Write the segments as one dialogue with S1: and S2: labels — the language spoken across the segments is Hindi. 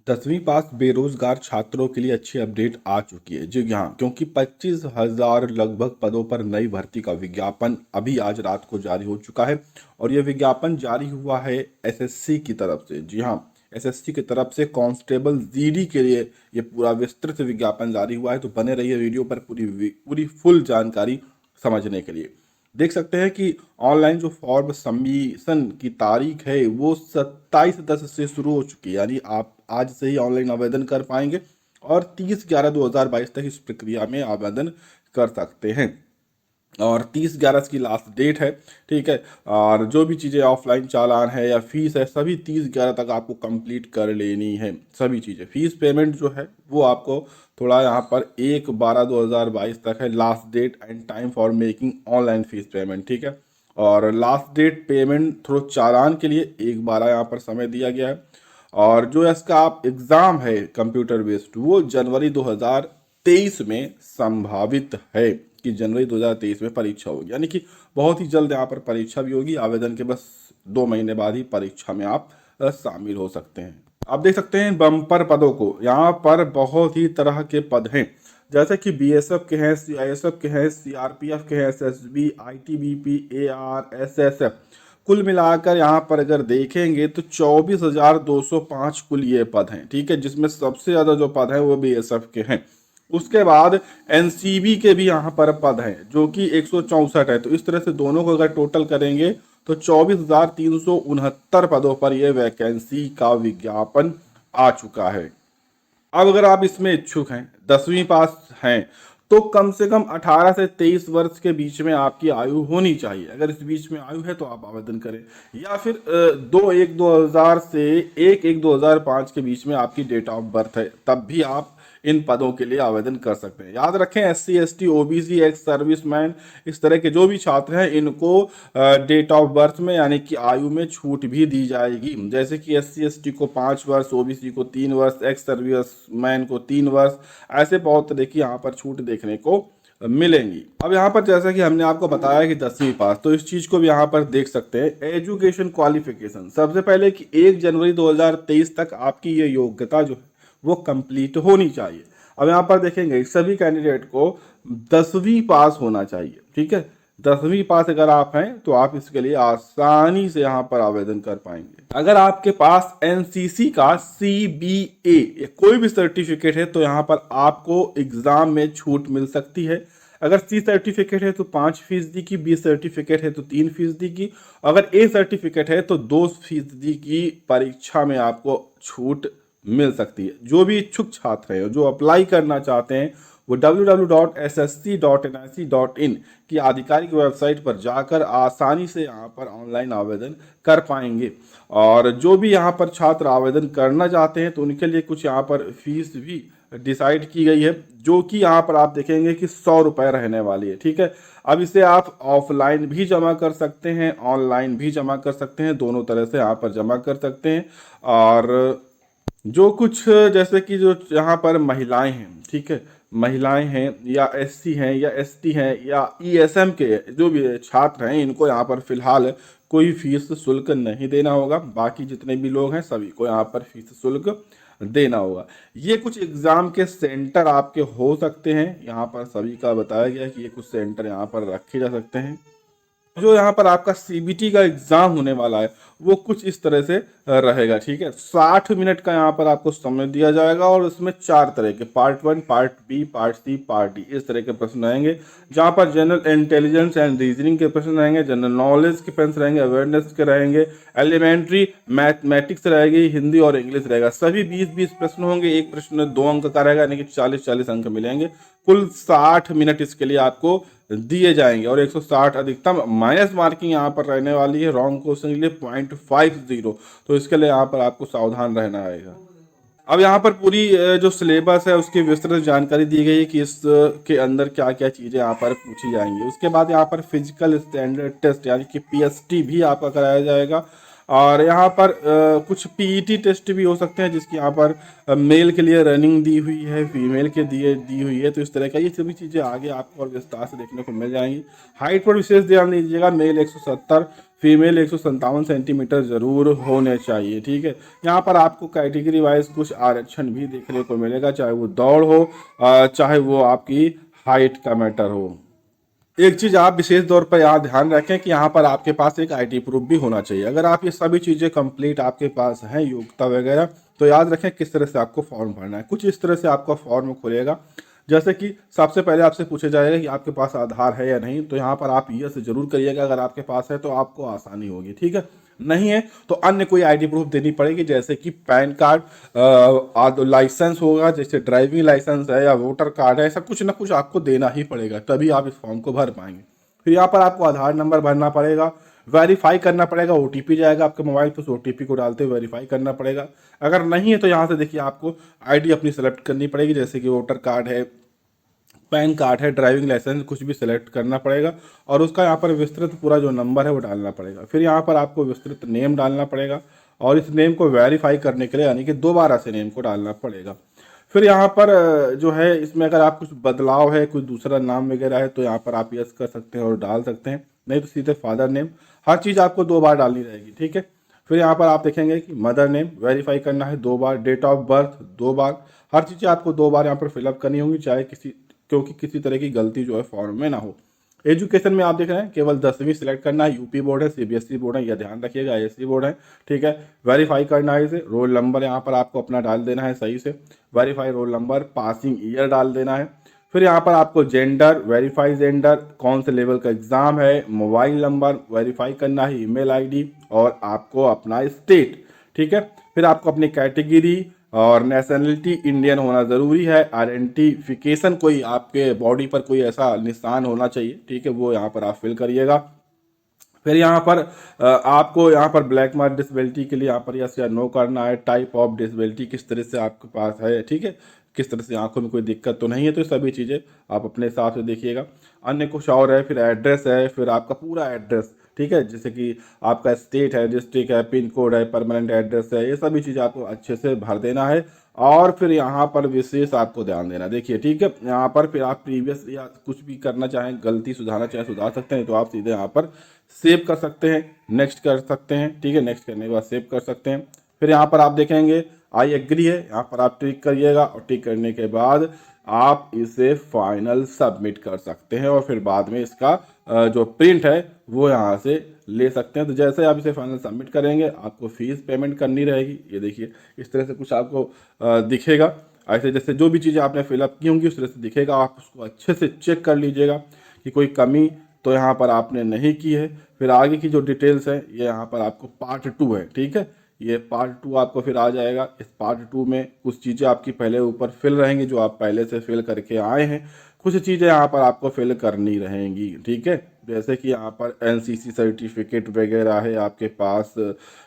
S1: 10वीं पास बेरोजगार छात्रों के लिए अच्छी अपडेट आ चुकी है जी हाँ, क्योंकि 25,000 लगभग पदों पर नई भर्ती का विज्ञापन अभी आज रात को जारी हो चुका है। और यह विज्ञापन जारी हुआ है एसएससी की तरफ से। जी हाँ, एसएससी की तरफ से कांस्टेबल जीडी के लिए ये पूरा विस्तृत विज्ञापन जारी हुआ है। तो बने रहिए वीडियो पर पूरी पूरी फुल जानकारी समझने के लिए। देख सकते हैं कि ऑनलाइन जो फॉर्म सबमिशन की तारीख है वो 27/10 से शुरू हो चुकी है, यानी आप आज से ही ऑनलाइन आवेदन कर पाएंगे और 30/11/2022 तक इस प्रक्रिया में आवेदन कर सकते हैं। और 30/11 की लास्ट डेट है। ठीक है। और जो भी चीज़ें ऑफलाइन चालान है या फीस है, सभी 30/11 तक आपको कंप्लीट कर लेनी है। सभी चीज़ें, फीस पेमेंट जो है वो आपको थोड़ा यहाँ पर 1/12/2022 तक है last date and time for making online fees payment. ठीक है। और लास्ट डेट पेमेंट थ्रू चालान के लिए 1/12 यहाँ पर समय दिया गया है। और जो इसका आप एग्ज़ाम है कंप्यूटर बेस्ड, वो जनवरी 2023 में संभावित है कि जनवरी 2023 में परीक्षा होगी, यानी कि बहुत ही जल्द यहाँ पर परीक्षा भी होगी। आवेदन के बस 2 महीने बाद ही परीक्षा में आप शामिल हो सकते हैं। आप देख सकते हैं बम्पर पदों को, यहाँ पर बहुत ही तरह के पद हैं, जैसे कि बीएसएफ के हैं, सीआईएसएफ के हैं, सीआरपीएफ के हैं, एसएसबी, आईटीबीपी, एआर, एसएसएफ। कुल मिलाकर यहाँ पर अगर देखेंगे तो 24,205 कुल ये पद हैं। ठीक है, जिसमें सबसे ज़्यादा जो पद हैं वो बीएसएफ के हैं। उसके बाद एनसीबी के भी यहाँ पर पद हैं जो कि 164 है। तो इस तरह से दोनों को अगर टोटल करेंगे तो 24,369 पदों पर यह वैकेंसी का विज्ञापन आ चुका है। अब अगर आप इसमें इच्छुक हैं, 10वीं पास हैं, तो कम से कम 18 से 23 वर्ष के बीच में आपकी आयु होनी चाहिए। अगर इस बीच में आयु है तो आप आवेदन करें, या फिर 2/1/2000 से 1/1/2005 के बीच में आपकी डेट ऑफ बर्थ है, तब भी आप इन पदों के लिए आवेदन कर सकते हैं। याद रखें, SC, ST, OBC, ex serviceman, इस तरह के जो भी छात्र हैं, इनको डेट ऑफ बर्थ में यानी कि आयु में छूट भी दी जाएगी। जैसे कि एससी एसटी को 5 वर्ष, ओबीसी को 3 वर्ष, एक्स सर्विसमैन को 3 वर्ष, ऐसे बहुत तरह की यहाँ पर छूट देखने को मिलेंगी। अब यहाँ पर जैसा कि हमने आपको बताया कि 10वीं पास, तो इस चीज़ को भी यहाँ पर देख सकते हैं। एजुकेशन क्वालिफिकेशन, सबसे पहले कि 1 जनवरी 2023 तक आपकी ये योग्यता जो है वो कंप्लीट होनी चाहिए। अब यहाँ पर देखेंगे सभी कैंडिडेट को 10वीं पास होना चाहिए। ठीक है, 10वीं पास अगर आप हैं तो आप इसके लिए आसानी से यहाँ पर आवेदन कर पाएंगे। अगर आपके पास एनसीसी का CBA या कोई भी सर्टिफिकेट है तो यहाँ पर आपको एग्जाम में छूट मिल सकती है। अगर C सर्टिफिकेट है तो 5% की, B सर्टिफिकेट है तो 3% की, अगर A सर्टिफिकेट है तो 2% की परीक्षा में आपको छूट मिल सकती है। जो भी इच्छुक छात्र हैं, जो अप्लाई करना चाहते हैं, वो www.ssc.nic.in की आधिकारिक वेबसाइट पर जाकर आसानी से यहाँ पर ऑनलाइन आवेदन कर पाएंगे। और जो भी यहाँ पर छात्र आवेदन करना चाहते हैं तो उनके लिए कुछ यहाँ पर फीस भी डिसाइड की गई है, जो कि यहाँ पर आप देखेंगे कि 100 रुपये रहने वाली है। ठीक है, अब इसे आप ऑफलाइन भी जमा कर सकते हैं, ऑनलाइन भी जमा कर सकते हैं, दोनों तरह से यहाँ पर जमा कर सकते हैं। और जो कुछ जैसे कि जो यहाँ पर महिलाएं हैं, ठीक है, महिलाएं हैं या एससी हैं या एसटी हैं या ईएसएम के जो भी छात्र हैं, इनको यहाँ पर फिलहाल कोई फीस शुल्क नहीं देना होगा। बाकी जितने भी लोग हैं सभी को यहाँ पर फीस शुल्क देना होगा। ये कुछ एग्ज़ाम के सेंटर आपके हो सकते हैं, यहाँ पर सभी का बताया गया है कि ये कुछ सेंटर यहाँ पर रखे जा सकते हैं। जो यहाँ पर आपका सीबीटी का एग्जाम होने वाला है वो कुछ इस तरह से रहेगा। ठीक है, 60 मिनट का यहाँ पर आपको समय दिया जाएगा और उसमें 4 तरह के part 1, part B, part C, part D, इस तरह के प्रश्न रहेंगे। जहाँ पर जनरल इंटेलिजेंस एंड रीजनिंग के प्रश्न रहेंगे, जनरल नॉलेज के प्रश्न रहेंगे, अवेयरनेस के रहेंगे, एलिमेंट्री मैथमेटिक्स रहेगी, हिंदी और इंग्लिश रहेगा। सभी 20-20 प्रश्न होंगे, एक प्रश्न 2 अंक का रहेगा, यानी कि 40-40 अंक मिलेंगे। कुल 60 मिनट इसके लिए आपको दिए जाएंगे और 160 अधिकतम माइनस मार्किंग यहाँ पर रहने वाली है रॉन्ग क्वेश्चन के लिए 0.50। तो इसके लिए यहाँ पर आपको सावधान रहना आएगा। अब यहाँ पर पूरी जो सिलेबस है उसकी विस्तृत जानकारी दी गई है कि इसके अंदर क्या क्या चीज़ें यहाँ पर पूछी जाएंगी। उसके बाद यहाँ पर फिजिकल स्टैंडर्ड टेस्ट यानी कि PST भी आपका कराया जाएगा। और यहाँ पर कुछ पीईटी टेस्ट भी हो सकते हैं, जिसकी यहाँ पर मेल के लिए रनिंग दी हुई है, फीमेल के दिए दी हुई है। तो इस तरह का ये सभी चीज़ें आगे आपको और विस्तार से देखने को मिल जाएंगी। हाइट पर विशेष ध्यान दीजिएगा, मेल 170, फीमेल 157 सेंटीमीटर जरूर होने चाहिए। ठीक है, यहाँ पर आपको कैटेगरी वाइज कुछ आरक्षण भी देखने को मिलेगा, चाहे वो दौड़ हो चाहे वो आपकी हाइट का मैटर हो। एक चीज आप विशेष तौर पर यहाँ ध्यान रखें कि यहाँ पर आपके पास एक आईटी प्रूफ भी होना चाहिए। अगर आप ये सभी चीजें कंप्लीट आपके पास हैं, योग्यता वगैरह, तो याद रखें किस तरह से आपको फॉर्म भरना है। कुछ इस तरह से आपका फॉर्म खुलेगा, जैसे कि सबसे पहले आपसे पूछा जाएगा कि आपके पास आधार है या नहीं। तो यहाँ पर आप यस जरूर करिएगा, अगर आपके पास है तो आपको आसानी होगी। ठीक है, नहीं है तो अन्य कोई आईडी प्रूफ देनी पड़ेगी, जैसे कि पैन कार्ड, लाइसेंस होगा, जैसे ड्राइविंग लाइसेंस है या वोटर कार्ड है, ऐसा कुछ ना कुछ आपको देना ही पड़ेगा, तभी आप इस फॉर्म को भर पाएंगे। फिर यहाँ पर आपको आधार नंबर भरना पड़ेगा, वेरीफाई करना पड़ेगा, ओटीपी जाएगा आपके मोबाइल पर, उस ओटीपी को डालते हुए वेरीफाई करना पड़ेगा। अगर नहीं है तो यहाँ से देखिए आपको आईडी अपनी सेलेक्ट करनी पड़ेगी, जैसे कि वोटर कार्ड है, पैन कार्ड है, ड्राइविंग लाइसेंस, कुछ भी सिलेक्ट करना पड़ेगा और उसका यहाँ पर विस्तृत पूरा जो नंबर है वो डालना पड़ेगा। फिर यहाँ पर आपको विस्तृत नेम डालना पड़ेगा और इस नेम को वेरीफाई करने के लिए यानी कि दोबारा से नेम को डालना पड़ेगा। फिर यहाँ पर जो है इसमें अगर आप कुछ बदलाव है, कुछ दूसरा नाम वगैरह है, तो यहाँ पर आप यस कर सकते हैं और डाल सकते हैं, नहीं तो सीधे फादर नेम। हर चीज़ आपको 2 बार डालनी रहेगी। ठीक है, फिर यहाँ पर आप देखेंगे कि मदर नेम वेरीफाई करना है 2 बार, डेट ऑफ बर्थ 2 बार, हर चीज़ें आपको 2 बार यहाँ पर फिलअप करनी होंगी, चाहे क्योंकि किसी तरह की गलती जो है फॉर्म में ना हो। एजुकेशन में आप देख रहे हैं केवल 10वीं सिलेक्ट करना है, यूपी बोर्ड है, सीबीएसई बोर्ड है, यह ध्यान रखिएगा, आईएससी बोर्ड है। ठीक है, वेरीफाई करना है इसे, रोल नंबर यहाँ पर आपको अपना डाल देना है सही से, verify roll number, passing year डाल देना है। फिर यहाँ पर आपको जेंडर, वेरीफाई जेंडर, कौन से लेवल का एग्जाम है, मोबाइल नंबर वेरीफाई करना है, ईमेल आईडी और आपको अपना स्टेट। ठीक है, फिर आपको अपनी कैटेगरी और नेशनलिटी इंडियन होना ज़रूरी है। आइडेंटिफिकेशन कोई आपके बॉडी पर कोई ऐसा निशान होना चाहिए। ठीक है, वो यहाँ पर आप फिल करिएगा। फिर यहाँ पर आपको यहाँ पर ब्लैक मार्क डिसेबिलिटी के लिए यहाँ पर यस या नो करना है, टाइप ऑफ डिसेबिलिटी किस तरह से आपके पास है। ठीक है, किस तरह से आंखों में कोई दिक्कत तो नहीं है, तो सभी चीज़ें आप अपने हिसाब से देखिएगा। अन्य कुछ और है, फिर एड्रेस है, फिर आपका पूरा एड्रेस। ठीक है, जैसे कि आपका स्टेट है, डिस्ट्रिक्ट है, पिन कोड है, परमानेंट एड्रेस है, ये सभी चीज़ आपको अच्छे से भर देना है। और फिर यहाँ पर विशेष आपको ध्यान देना, देखिए ठीक है, यहाँ पर फिर आप प्रीवियस या कुछ भी करना चाहें, गलती सुधारना चाहें सुधार सकते हैं, तो आप सीधे यहाँ पर सेव कर सकते हैं, नेक्स्ट कर सकते हैं। ठीक है, नेक्स्ट करने के बाद सेव कर सकते हैं। फिर यहाँ पर आप देखेंगे आई एग्री है, यहाँ पर आप टिक करिएगा और टिक करने के बाद आप इसे फाइनल सबमिट कर सकते हैं और फिर बाद में इसका जो प्रिंट है वो यहाँ से ले सकते हैं। तो जैसे आप इसे फाइनल सबमिट करेंगे आपको फीस पेमेंट करनी रहेगी। ये देखिए इस तरह से कुछ आपको दिखेगा, ऐसे जैसे जो भी चीज़ें आपने फिलअप की होंगी उस तरह से दिखेगा। आप उसको अच्छे से चेक कर लीजिएगा कि कोई कमी तो यहाँ पर आपने नहीं की है। फिर आगे की जो डिटेल्स है ये यहाँ पर आपको पार्ट 2 है। ठीक है, ये पार्ट 2 आपको फिर आ जाएगा। इस पार्ट 2 में कुछ चीज़ें आपकी पहले ऊपर फिल रहेंगी जो आप पहले से फिल करके आए हैं, कुछ चीज़ें यहाँ पर आपको फिल करनी रहेंगी। ठीक है, जैसे कि यहाँ पर एनसीसी सर्टिफिकेट वगैरह है आपके पास।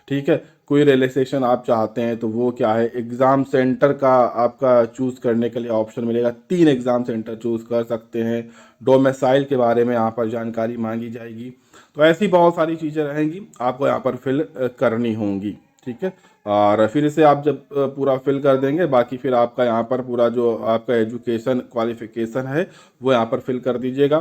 S1: ठीक है, कोई रिलैक्सेशन आप चाहते हैं तो वो क्या है, एग्ज़ाम सेंटर का आपका चूज़ करने के लिए ऑप्शन मिलेगा, 3 एग्ज़ाम सेंटर चूज़ कर सकते हैं। डोमिसाइल के बारे में यहाँ पर जानकारी मांगी जाएगी। तो ऐसी बहुत सारी चीज़ें रहेंगी आपको यहाँ पर फिल करनी होंगी। ठीक है, और फिर इसे आप जब पूरा फिल कर देंगे, बाकी फिर आपका यहाँ पर पूरा जो आपका एजुकेशन क्वालिफिकेशन है वो यहाँ पर फिल कर दीजिएगा।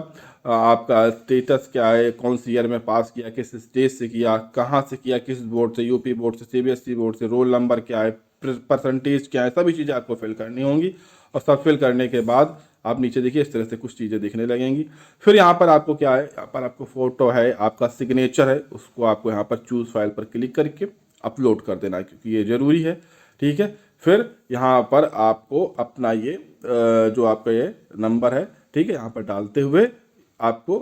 S1: आपका स्टेटस क्या है, कौन सी ईयर में पास किया, किस स्टेट से किया, कहाँ से किया, किस बोर्ड से, यूपी बोर्ड से, सीबीएसई बोर्ड से, रोल नंबर क्या है, परसेंटेज क्या है, सभी चीज़ें आपको फिल करनी होंगी। और सब फिल करने के बाद आप नीचे देखिए इस तरह से कुछ चीज़ें दिखने लगेंगी। फिर यहाँ पर आपको क्या है, यहाँ पर आपको फोटो है, आपका सिग्नेचर है, उसको आपको यहाँ पर चूज़ फाइल पर क्लिक करके अपलोड कर देना है क्योंकि ये ज़रूरी है। ठीक है, फिर यहाँ पर आपको अपना ये जो आपका ये नंबर है, ठीक है, यहाँ पर डालते हुए आपको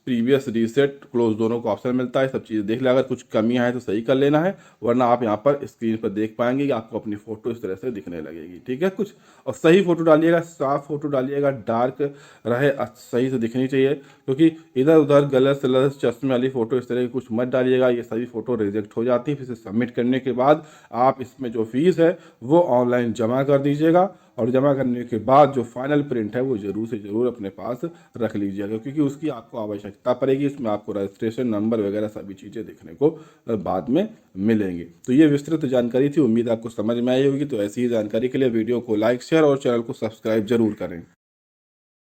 S1: प्रीवियस रीसेट क्लोज दोनों को ऑप्शन मिलता है। सब चीज़ें देख ले, अगर कुछ कमियां हैं तो सही कर लेना है, वरना आप यहाँ पर स्क्रीन पर देख पाएंगे कि आपको अपनी फ़ोटो इस तरह से दिखने लगेगी। ठीक है, कुछ और सही फ़ोटो डालिएगा, साफ फ़ोटो डालिएगा, डार्क रहे, सही से दिखनी चाहिए, क्योंकि इधर उधर गलत सलत चश्मे वाली फ़ोटो इस तरह की कुछ मत डालिएगा, ये सभी फ़ोटो रिजेक्ट हो जाती है। फिर से सबमिट करने के बाद आप इसमें जो फीस है वो ऑनलाइन जमा कर दीजिएगा और जमा करने के बाद जो फाइनल प्रिंट है वो ज़रूर से ज़रूर अपने पास रख लीजिएगा, क्योंकि उसकी आपको आवश्यकता पड़ेगी। इसमें आपको रजिस्ट्रेशन नंबर वगैरह सभी चीज़ें देखने को बाद में मिलेंगी। तो ये विस्तृत जानकारी थी, उम्मीद आपको समझ में आई होगी। तो ऐसी ही जानकारी के लिए वीडियो को लाइक, शेयर और चैनल को सब्सक्राइब जरूर करें।